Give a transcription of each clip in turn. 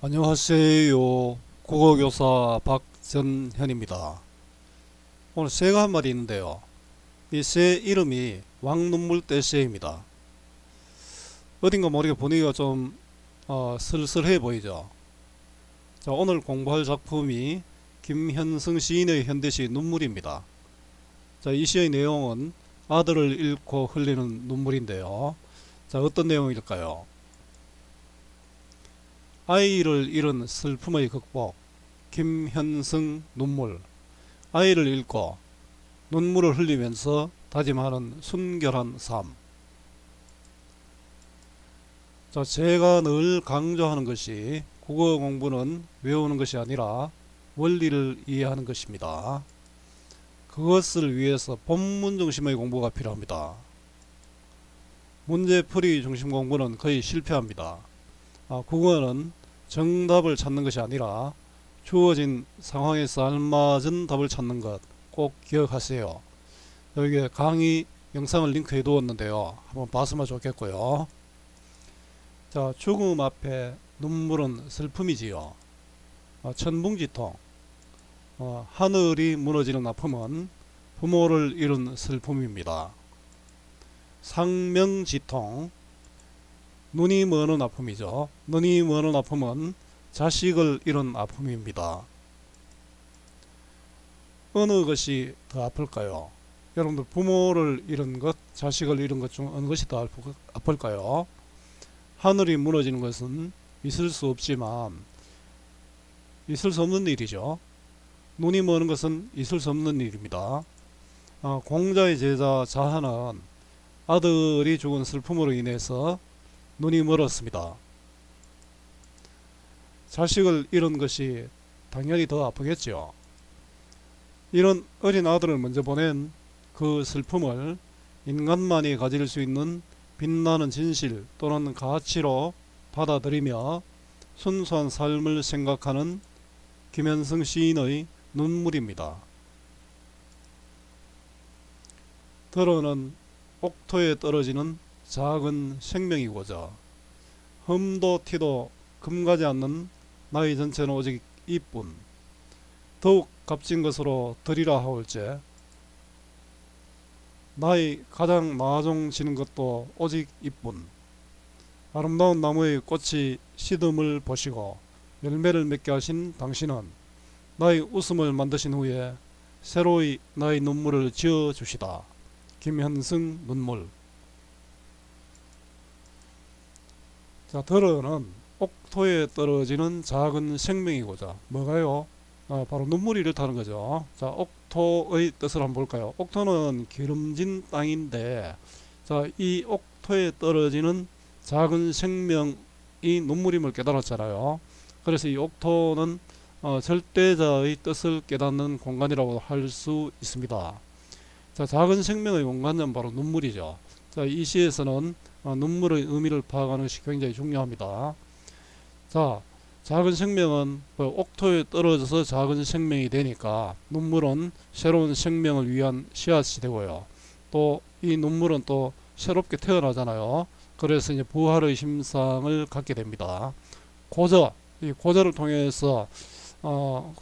안녕하세요. 국어교사 박전현입니다. 오늘 새가 한 마리 있는데요. 이 새 이름이 왕눈물떼새입니다. 어딘가 모르게 분위기가 좀 슬슬해 보이죠. 자, 오늘 공부할 작품이 김현승 시인의 현대시 눈물입니다. 자, 이 시의 내용은 아들을 잃고 흘리는 눈물인데요. 자, 어떤 내용일까요? 아이를 잃은 슬픔의 극복, 김현승 눈물. 아이를 잃고 눈물을 흘리면서 다짐하는 순결한 삶. 자, 제가 늘 강조하는 것이 국어 공부는 외우는 것이 아니라 원리를 이해하는 것입니다. 그것을 위해서 본문 중심의 공부가 필요합니다. 문제풀이 중심 공부는 거의 실패합니다. 국어는 정답을 찾는 것이 아니라 주어진 상황에서 알맞은 답을 찾는 것 꼭 기억하세요. 여기에 강의 영상을 링크해 두었는데요. 한번 봤으면 좋겠고요. 자, 죽음 앞에 눈물은 슬픔이지요. 천붕지통, 하늘이 무너지는 아픔은 부모를 잃은 슬픔입니다. 상명지통, 눈이 머는 아픔이죠. 눈이 머는 아픔은 자식을 잃은 아픔입니다. 어느 것이 더 아플까요? 여러분들 부모를 잃은 것, 자식을 잃은 것 중 어느 것이 더 아플까요? 하늘이 무너지는 것은 있을 수 없지만 있을 수 없는 일이죠. 눈이 머는 것은 있을 수 없는 일입니다. 공자의 제자 자하는 아들이 죽은 슬픔으로 인해서 눈이 멀었습니다. 자식을 잃은 것이 당연히 더 아프겠죠. 이런 어린 아들을 먼저 보낸 그 슬픔을 인간만이 가질 수 있는 빛나는 진실 또는 가치로 받아들이며 순수한 삶을 생각하는 김현승 시인의 눈물입니다. 들어는 옥토에 떨어지는 작은 생명이고자 흠도 티도 금가지 않는 나의 전체는 오직 이뿐 더욱 값진 것으로 드리라 하올제 나의 가장 나아종지는 것도 오직 이뿐 아름다운 나무의 꽃이 시듬을 보시고 열매를 맺게 하신 당신은 나의 웃음을 만드신 후에 새로이 나의 눈물을 지어 주시다. 김현승 눈물. 자, 들어는 옥토에 떨어지는 작은 생명이고자 뭐가요? 바로 눈물이 이렇다는 거죠. 자, 옥토의 뜻을 한번 볼까요? 옥토는 기름진 땅인데, 자, 이 옥토에 떨어지는 작은 생명이 눈물임을 깨달았잖아요. 그래서 이 옥토는 절대자의 뜻을 깨닫는 공간이라고 할 수 있습니다. 자, 작은 생명의 공간은 바로 눈물이죠. 자, 이 시에서는 눈물의 의미를 파악하는 것이 굉장히 중요합니다. 자, 작은 생명은 옥토에 떨어져서 작은 생명이 되니까 눈물은 새로운 생명을 위한 씨앗이 되고요. 또 이 눈물은 또 새롭게 태어나잖아요. 그래서 이제 부활의 심상을 갖게 됩니다. 고저, 이 고저를 통해서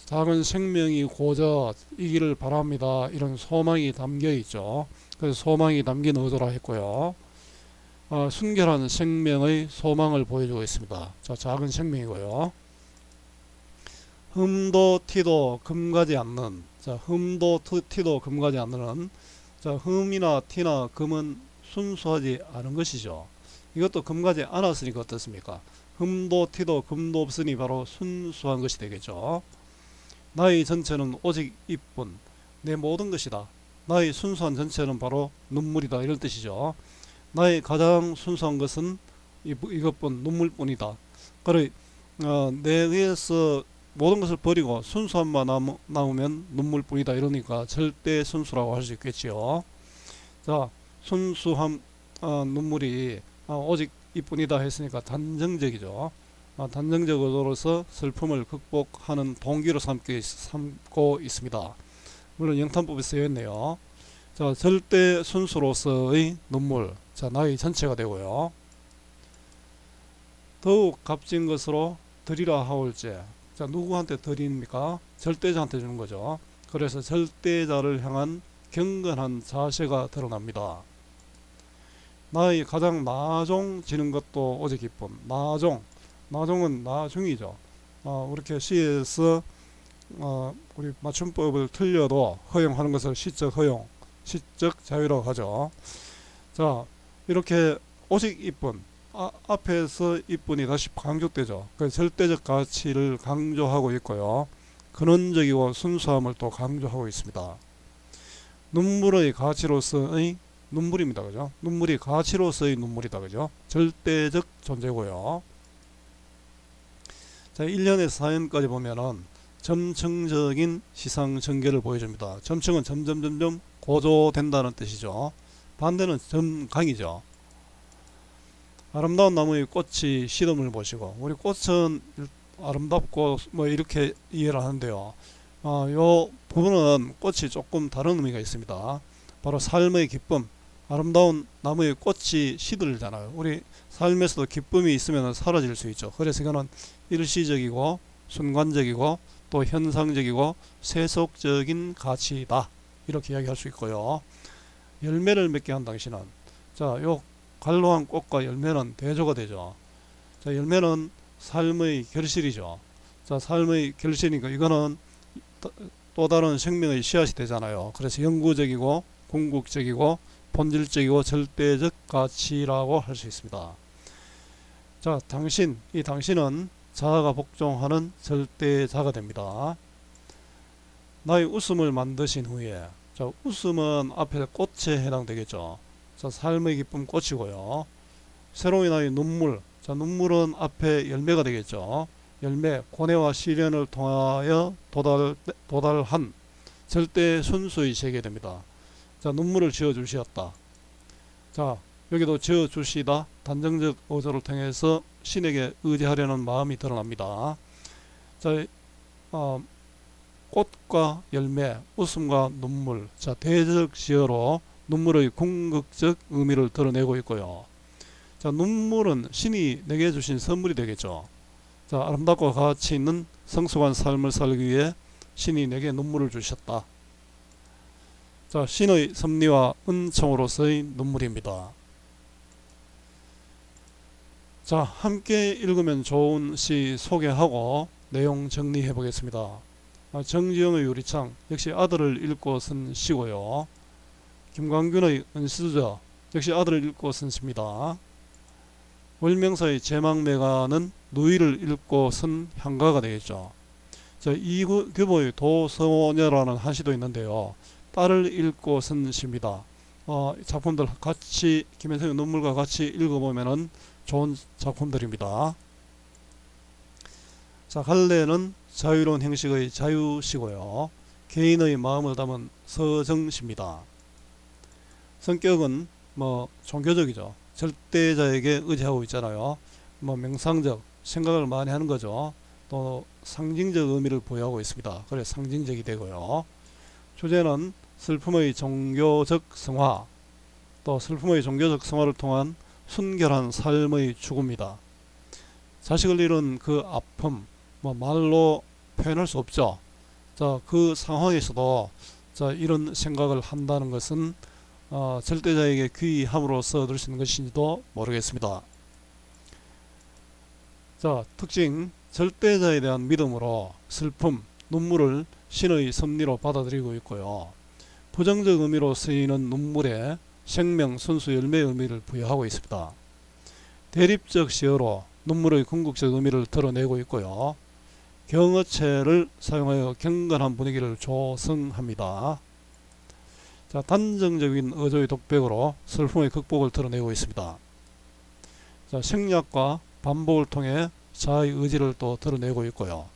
작은 생명이 고저 이기를 바랍니다. 이런 소망이 담겨 있죠. 그래서 소망이 담긴 어조라 했고요. 순결한 생명의 소망을 보여주고 있습니다. 자, 작은 생명이고요. 흠도 티도 금가지 않는, 자, 흠도 티도 금가지 않는, 자, 흠이나 티나 금은 순수하지 않은 것이죠. 이것도 금가지 않았으니까 어떻습니까? 흠도 티도 금도 없으니 바로 순수한 것이 되겠죠. 나의 전체는 오직 이뿐, 내 모든 것이다. 나의 순수한 전체는 바로 눈물이다. 이런 뜻이죠. 나의 가장 순수한 것은 이것뿐, 눈물뿐이다. 그래, 내 의해서 모든 것을 버리고 순수함만 남으면 눈물뿐이다. 이러니까 절대 순수라고 할 수 있겠지요. 자, 순수함, 눈물이 오직 이뿐이다 했으니까 단정적이죠. 단정적 어조로서 슬픔을 극복하는 동기로 삼고 있습니다. 물론 영탄법에 쓰여있네요. 자, 절대 순수로서의 눈물, 자, 나의 전체가 되고요. 더욱 값진 것으로 드리라 하올제. 자, 누구한테 드립니까? 절대자한테 주는 거죠. 그래서 절대자를 향한 경건한 자세가 드러납니다. 나의 가장 나종지는 것도 오직 기쁨. 나종은 나중이죠. 이렇게 시에서 우리 맞춤법을 틀려도 허용하는 것을 시적 허용, 시적 자유라고 하죠. 자, 이렇게 오직 이쁨, 앞에서 이쁨이 다시 강조되죠. 그 절대적 가치를 강조하고 있고요. 근원적이고 순수함을 또 강조하고 있습니다. 눈물의 가치로서의 눈물입니다. 그죠? 눈물이 가치로서의 눈물이다. 그죠? 절대적 존재고요. 자, 1년에서 4년까지 보면은 점층적인 시상 전개를 보여줍니다. 점층은 점점 고조된다는 뜻이죠. 반대는 점강이죠. 아름다운 나무의 꽃이 시름을 보시고, 우리 꽃은 아름답고 뭐 이렇게 이해를 하는데요. 요 부분은 꽃이 조금 다른 의미가 있습니다. 바로 삶의 기쁨, 아름다운 나무의 꽃이 시들잖아요. 우리 삶에서도 기쁨이 있으면 사라질 수 있죠. 그래서 이거는 일시적이고 순간적이고 또 현상적이고 세속적인 가치다, 이렇게 이야기할 수 있고요. 열매를 맺게 한 당신은, 자, 요 갈로한 꽃과 열매는 대조가 되죠. 자, 열매는 삶의 결실이죠. 자, 삶의 결실이니까 이거는 또 다른 생명의 씨앗이 되잖아요. 그래서 영구적이고 궁극적이고 본질적이고 절대적 가치라고 할 수 있습니다. 자, 이 당신은 자아가 복종하는 절대자가 됩니다. 나의 웃음을 만드신 후에, 자, 웃음은 앞에 꽃에 해당되겠죠. 자, 삶의 기쁨 꽃이고요. 새로운 나의 눈물, 자, 눈물은 앞에 열매가 되겠죠. 열매, 고뇌와 시련을 통하여 도달한 절대 순수의 세계 됩니다. 자, 눈물을 지어 주시었다. 자, 여기도 지어 주시다, 단정적 어조를 통해서 신에게 의지하려는 마음이 드러납니다. 자, 꽃과 열매, 웃음과 눈물, 자, 대적 시어로 눈물의 궁극적 의미를 드러내고 있고요. 자, 눈물은 신이 내게 주신 선물이 되겠죠. 자, 아름답고 가치 있는 성숙한 삶을 살기 위해 신이 내게 눈물을 주셨다. 자, 신의 섭리와 은총으로서의 눈물입니다. 자, 함께 읽으면 좋은 시 소개하고 내용 정리해 보겠습니다. 정지영의 유리창, 역시 아들을 읽고 쓴 시고요. 김광균의 은수저, 역시 아들을 읽고 쓴 시입니다. 월명사의 제망매가는 누이를 읽고 쓴 향가가 되겠죠. 자, 이규보의 도서녀라는 한 시도 있는데요. 딸을 읽고 쓴 시입니다. 작품들 같이, 김현성의 눈물과 같이 읽어보면 좋은 작품들입니다. 자, 갈래는 자유로운 형식의 자유시고요. 개인의 마음을 담은 서정시입니다. 성격은 종교적이죠. 절대자에게 의지하고 있잖아요. 명상적, 생각을 많이 하는 거죠. 또 상징적 의미를 부여하고 있습니다. 그래서 상징적이 되고요. 주제는 슬픔의 종교적 성화, 또 슬픔의 종교적 성화를 통한 순결한 삶의 추구입니다. 자식을 잃은 그 아픔, 말로 표현할 수 없죠. 자, 그 상황에서도 자, 이런 생각을 한다는 것은 절대자에게 귀함으로써 얻을 수 있는 것인지도 모르겠습니다. 자, 특징, 절대자에 대한 믿음으로 슬픔, 눈물을 신의 섭리로 받아들이고 있고요. 부정적 의미로 쓰이는 눈물에 생명, 순수, 열매의 의미를 부여하고 있습니다. 대립적 시어로 눈물의 궁극적 의미를 드러내고 있고요. 경어체를 사용하여 경건한 분위기를 조성합니다. 자, 단정적인 어조의 독백으로 슬픔의 극복을 드러내고 있습니다. 자, 생략과 반복을 통해 자아의 의지를 또 드러내고 있고요.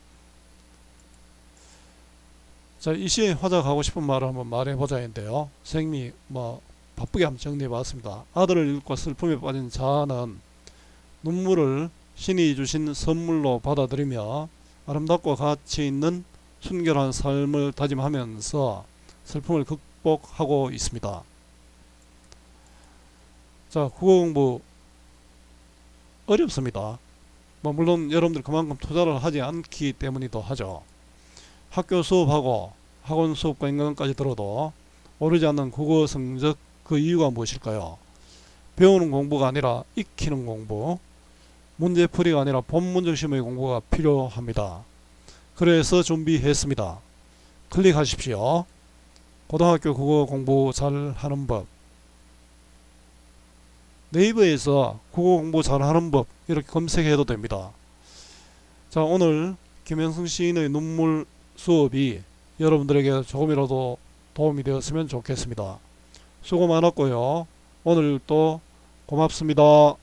자, 이 시에 화작하고 싶은 말을 한번 말해보자인데요. 선생님이 바쁘게 한번 정리해봤습니다. 아들을 잃고 슬픔에 빠진 자아는 눈물을 신이 주신 선물로 받아들이며 아름답고 가치 있는 순결한 삶을 다짐하면서 슬픔을 극복하고 있습니다. 자, 국어 공부 어렵습니다. 뭐 물론 여러분들 그만큼 투자를 하지 않기 때문이기도 하죠. 학교 수업하고 학원 수업과 인강까지 들어도 오르지 않는 국어 성적, 그 이유가 무엇일까요? 배우는 공부가 아니라 익히는 공부, 문제풀이가 아니라 본문 중심의 공부가 필요합니다. 그래서 준비했습니다. 클릭하십시오. 고등학교 국어 공부 잘하는 법. 네이버에서 국어 공부 잘하는 법 이렇게 검색해도 됩니다. 자, 오늘 김현승 시인의 눈물 수업이 여러분들에게 조금이라도 도움이 되었으면 좋겠습니다. 수고 많았고요. 오늘도 고맙습니다.